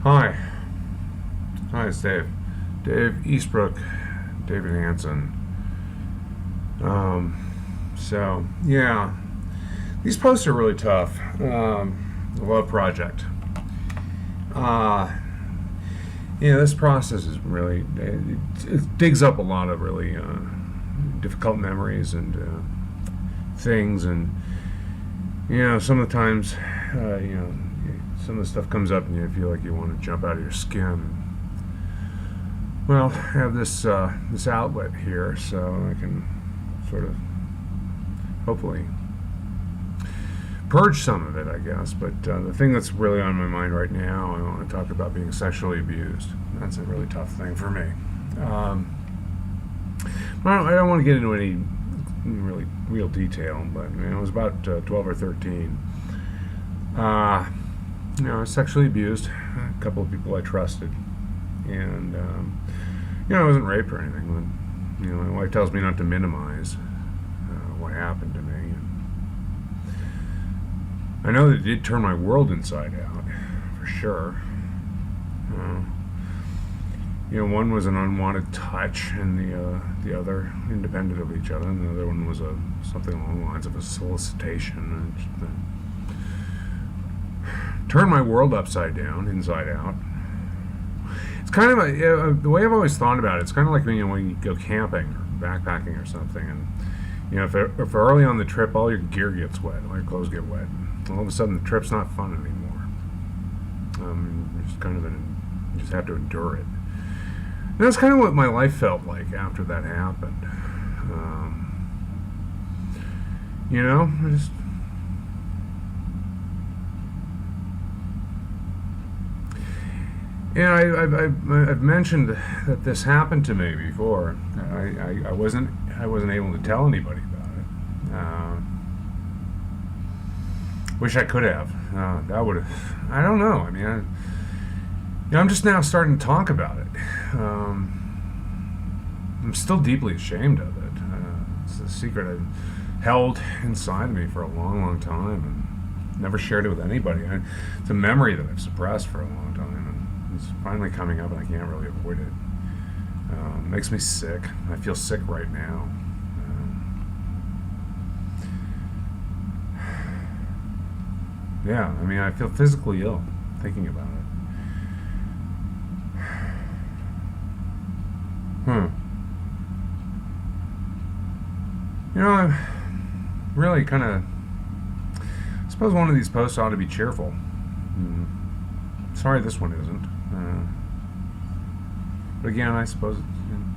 Hi. Hi, it's Dave. Dave Eastbrook, David Hanson. Yeah, these posts are really tough. The Love Project. Uh, this process is really, it digs up a lot of really difficult memories and things, and, some of the times, some of the stuff comes up and you feel like you want to jump out of your skin. Well, I have this outlet here, so I can sort of hopefully purge some of it, I guess. But the thing that's really on my mind right now, I want to talk about being sexually abused. That's a really tough thing for me. I don't want to get into any really real detail, but I was about 12 or 13. I was sexually abused. A couple of people I trusted, and I wasn't raped or anything. But my wife tells me not to minimize what happened to me. And I know that it did turn my world inside out, for sure. One was an unwanted touch, and the other, independent of each other, and the other one was something along the lines of a solicitation. And turned my world upside down, inside out. It's kind of the way I've always thought about it. It's kind of like when you go camping or backpacking or something, and if early on the trip all your gear gets wet, all your clothes get wet, all of a sudden the trip's not fun anymore. You just have to endure it. And that's kind of what my life felt like after that happened. I just. Yeah, I've mentioned that this happened to me before. I wasn't able to tell anybody about it. Wish I could have. That would have. I don't know. I'm just now starting to talk about it. I'm still deeply ashamed of it. It's a secret I've held inside of me for a long, long time, and never shared it with anybody. It's a memory that I've suppressed for a long time. It's finally coming up, and I can't really avoid it. It makes me sick. I feel sick right now. I feel physically ill thinking about it. I'm really kind of. I suppose one of these posts ought to be cheerful. Sorry, this one isn't. But again, I suppose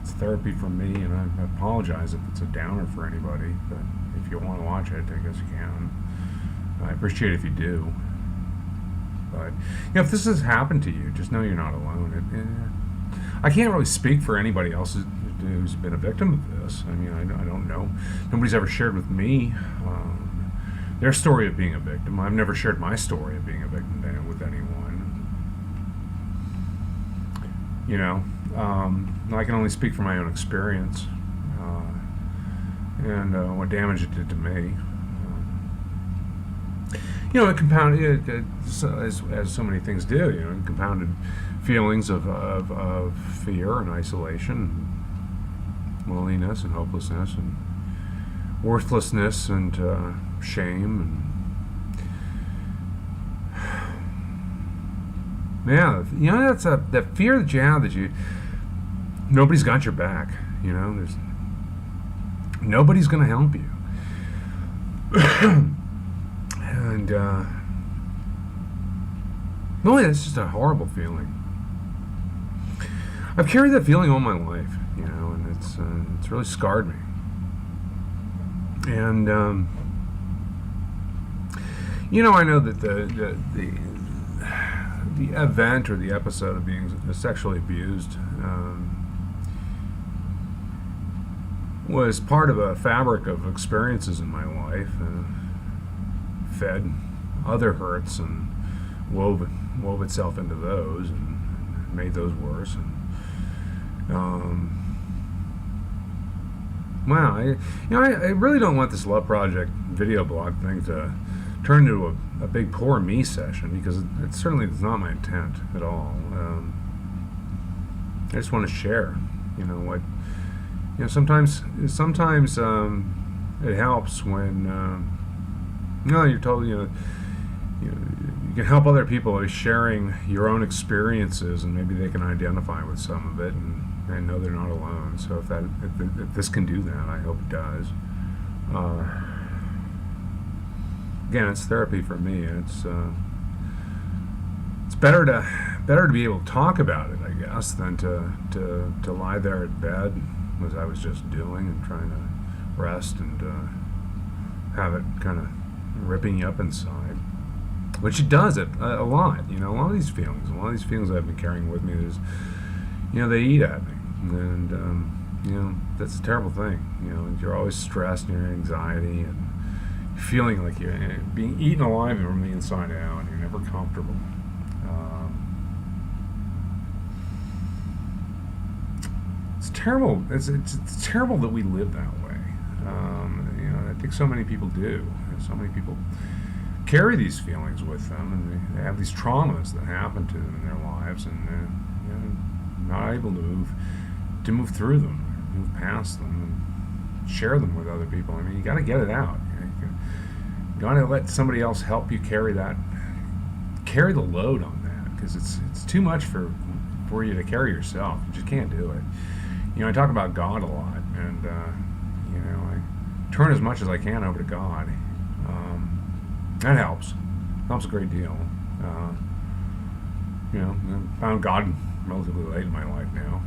it's therapy for me, and I apologize if it's a downer for anybody. But if you want to watch it, I guess you can. I appreciate it if you do. But if this has happened to you, just know you're not alone. I can't really speak for anybody else who's been a victim of this. I don't know. Nobody's ever shared with me their story of being a victim. I've never shared my story of being a victim with anyone. I can only speak from my own experience and what damage it did to me. It compounded, as so many things do. It compounded feelings of fear and isolation, and loneliness and hopelessness and worthlessness and shame and. Yeah, that's that fear that you have that nobody's got your back. There's nobody's going to help you, and really, that's just a horrible feeling. I've carried that feeling all my life, and it's really scarred me. And I know that the event or the episode of being sexually abused was part of a fabric of experiences in my life, fed other hurts and wove itself into those and made those worse. And I really don't want this Love Project video blog thing to turn into a big poor me session, because it certainly is not my intent at all. I just want to share, what, sometimes it helps when, you're told, you can help other people by sharing your own experiences, and maybe they can identify with some of it, and know they're not alone. So if this can do that, I hope it does. Again, it's therapy for me. It's better to be able to talk about it, I guess, than to lie there at bed, as I was just doing, and trying to rest and have it kind of ripping you up inside, which it does it a lot. A lot of these feelings I've been carrying with me, they eat at me, and that's a terrible thing. You're always stressed, and you're anxiety, and feeling like you're being eaten alive from the inside out, and you're never comfortable. It's terrible. It's terrible that we live that way. I think so many people do. So many people carry these feelings with them, and they have these traumas that happen to them in their lives, and they're not able to move through them, move past them, and share them with other people. I mean, you got to get it out. You got to let somebody else help you carry the load on that, because it's too much for you to carry yourself. You just can't do it. I talk about God a lot, and I turn as much as I can over to God. That helps a great deal. I found God relatively late in my life now,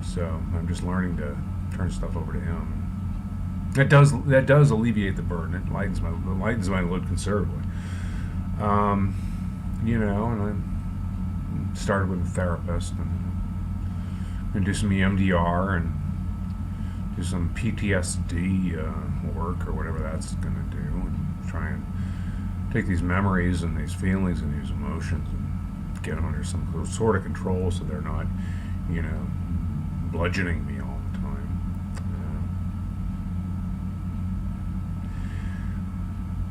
so I'm just learning to turn stuff over to Him. That does alleviate the burden. It lightens my load considerably. And I started with a therapist, and do some EMDR and do some PTSD work, or whatever that's going to do, and try and take these memories and these feelings and these emotions and get them under some sort of control, so they're not, bludgeoning me all the time.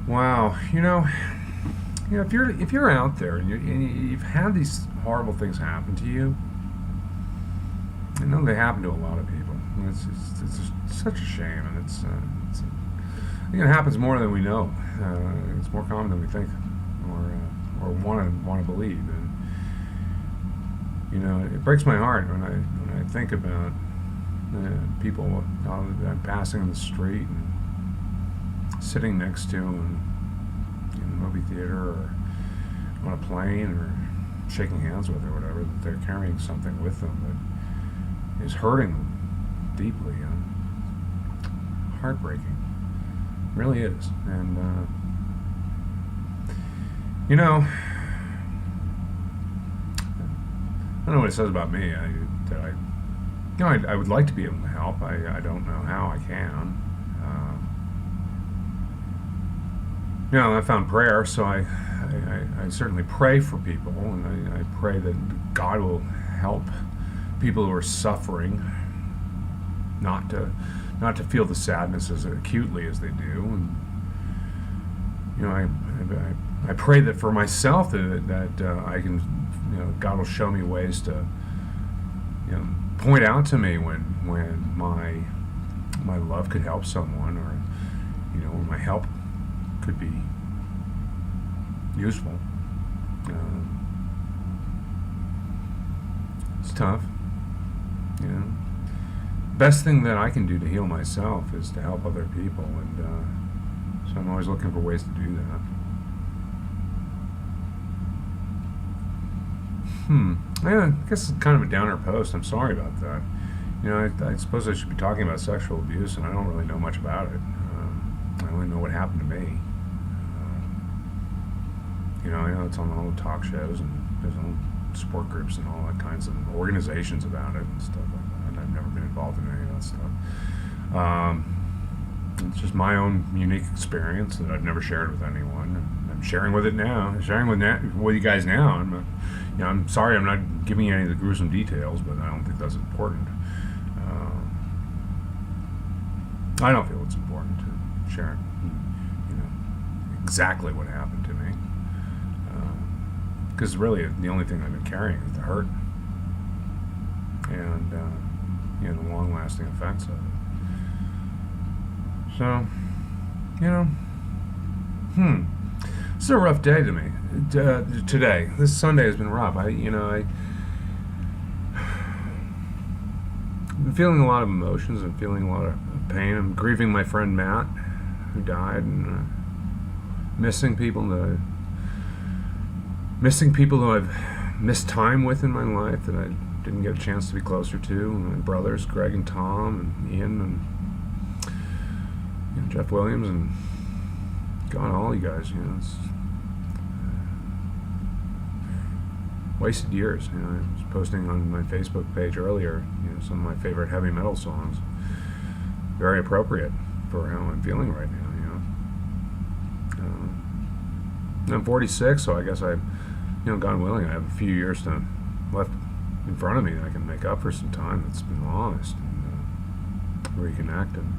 Wow, if you're out there and you've had these horrible things happen to you, I know they happen to a lot of people. It's such a shame, and I think it happens more than we know. It's more common than we think, or want to believe. And it breaks my heart when I think about people I'm passing in the street and sitting next to, in the movie theater, or on a plane, or shaking hands with, or whatever. That they're carrying something with them that is hurting them deeply, heartbreaking. It really is. And I don't know what it says about me. I would like to be able to help. I don't know how I can. I found prayer, so I certainly pray for people, and I pray that God will help people who are suffering not to feel the sadness as acutely as they do. And I pray that for myself that I can, God will show me ways to, point out to me when my love could help someone, or when my help could be useful. It's tough. Best thing that I can do to heal myself is to help other people, and so I'm always looking for ways to do that. I guess it's kind of a downer post. I'm sorry about that. I suppose I should be talking about sexual abuse, and I don't really know much about it. I only know what happened to me. I know it's on all the talk shows, and there's all support groups and all that kinds of organizations about it and stuff like that. And I've never been involved in any of that stuff. It's just my own unique experience that I've never shared with anyone. And I'm sharing with it now. Sharing with you guys now. I'm sorry I'm not giving you any of the gruesome details, but I don't think that's important. I don't feel it's important to share, exactly what happened to me. Because really, the only thing I've been carrying is the hurt and the long-lasting effects of it. So, it's a rough day to me today. This Sunday has been rough. I've been feeling a lot of emotions and feeling a lot of pain. I'm grieving my friend Matt, who died, and missing people who I've missed time with in my life that I didn't get a chance to be closer to. My brothers, Greg and Tom, and Ian, and Jeff Williams, and God, all you guys. It's wasted years. I was posting on my Facebook page earlier, some of my favorite heavy metal songs. Very appropriate for how I'm feeling right now. I'm 46, so I guess God willing, I have a few years left in front of me that I can make up for some time that's been lost and reconnect and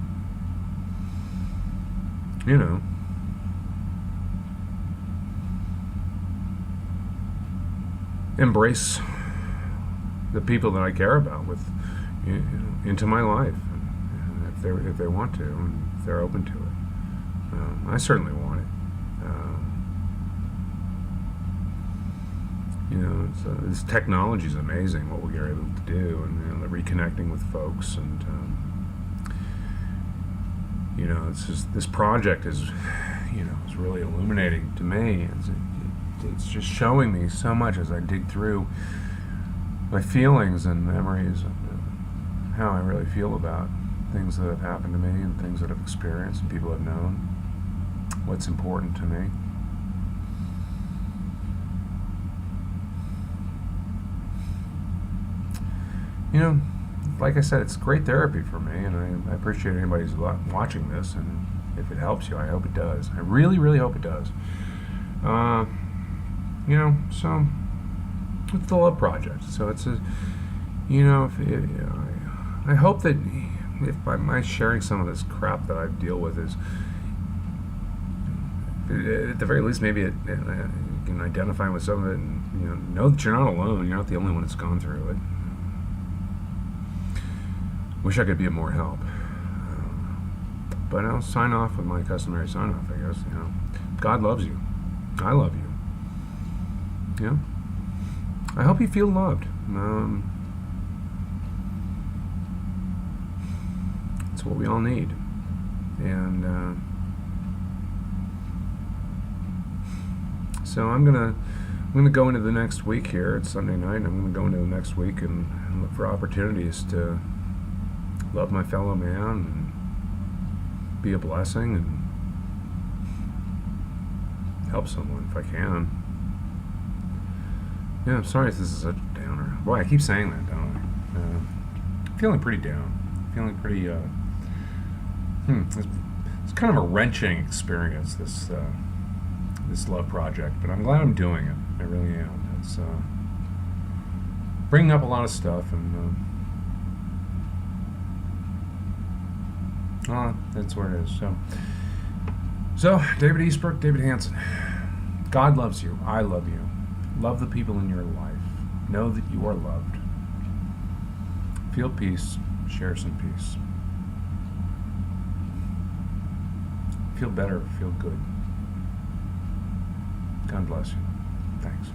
embrace the people that I care about with into my life, and if they want to, and if they're open to it. I certainly want it. This technology is amazing, what we are able to do, and the reconnecting with folks, and it's just, this project is really illuminating to me. It's just showing me so much as I dig through my feelings and memories and how I really feel about things that have happened to me and things that I've experienced and people I've known, what's important to me. Like I said, it's great therapy for me, and I appreciate anybody who's watching this, and if it helps you, I hope it does. I really, really hope it does. So it's the Love Project. So it's I hope that if by my sharing some of this crap that I deal with is, at the very least, maybe you can identify with some of it, and know that you're not alone. You're not the only one that's gone through it. Wish I could be of more help. But I'll sign off with my customary sign off, I guess. God loves you. I love you. I hope you feel loved. It's what we all need. And so I'm gonna go into the next week here. It's Sunday night, and I'm gonna go into the next week and look for opportunities to love my fellow man and be a blessing and help someone if I can. I'm sorry if this is a downer. Boy, I keep saying that, don't I? I'm feeling pretty down. Feeling pretty, it's kind of a wrenching experience, this Love Project, but I'm glad I'm doing it. I really am. It's bringing up a lot of stuff, and that's where it is. So David Eastbrook, David Hansen. God loves you. I love you. Love the people in your life. Know that you are loved. Feel peace. Share some peace. Feel better. Feel good. God bless you. Thanks.